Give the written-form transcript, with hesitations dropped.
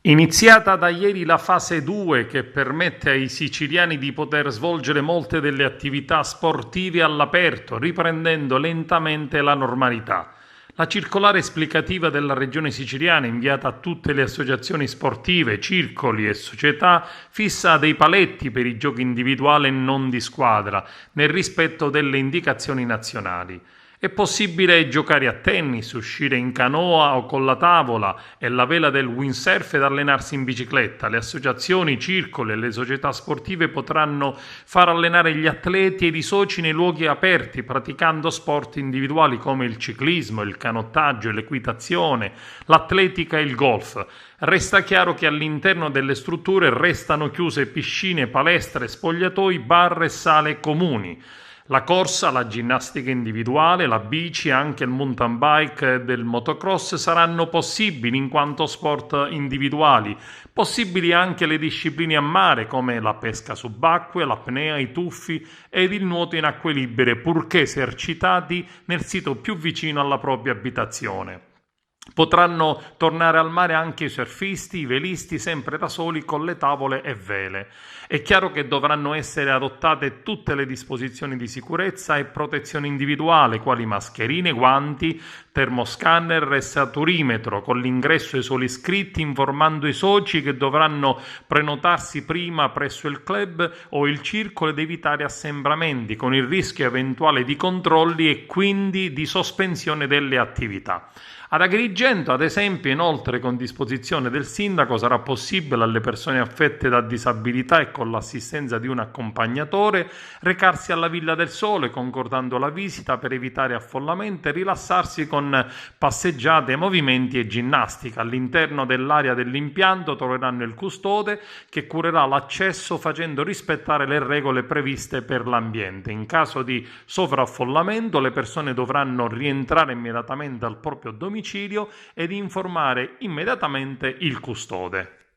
Iniziata da ieri la fase 2 che permette ai siciliani di poter svolgere molte delle attività sportive all'aperto, riprendendo lentamente la normalità. La circolare esplicativa della Regione Siciliana, inviata a tutte le associazioni sportive, circoli e società, fissa dei paletti per i giochi individuali e non di squadra, nel rispetto delle indicazioni nazionali. È possibile giocare a tennis, uscire in canoa o con la tavola e la vela del windsurf ed allenarsi in bicicletta. Le associazioni, i circoli e le società sportive potranno far allenare gli atleti ed i soci nei luoghi aperti, praticando sport individuali come il ciclismo, il canottaggio, l'equitazione, l'atletica e il golf. Resta chiaro che all'interno delle strutture restano chiuse piscine, palestre, spogliatoi, bar e sale comuni. La corsa, la ginnastica individuale, la bici e anche il mountain bike e del motocross saranno possibili in quanto sport individuali. Possibili anche le discipline a mare come la pesca subacquea, l'apnea, i tuffi ed il nuoto in acque libere, purché esercitati nel sito più vicino alla propria abitazione. Potranno tornare al mare anche i surfisti, i velisti, sempre da soli con le tavole e vele. È chiaro che dovranno essere adottate tutte le disposizioni di sicurezza e protezione individuale, quali mascherine, guanti, termoscanner e saturimetro, con l'ingresso ai soli iscritti, informando i soci che dovranno prenotarsi prima presso il club o il circolo ed evitare assembramenti, con il rischio eventuale di controlli e quindi di sospensione delle attività. Ad Agrigento, ad esempio, inoltre con disposizione del sindaco sarà possibile alle persone affette da disabilità e con l'assistenza di un accompagnatore recarsi alla Villa del Sole concordando la visita per evitare affollamento e rilassarsi con passeggiate, movimenti e ginnastica. All'interno dell'area dell'impianto troveranno il custode che curerà l'accesso facendo rispettare le regole previste per l'ambiente. In caso di sovraffollamento le persone dovranno rientrare immediatamente al proprio domicilio ed informare immediatamente il custode.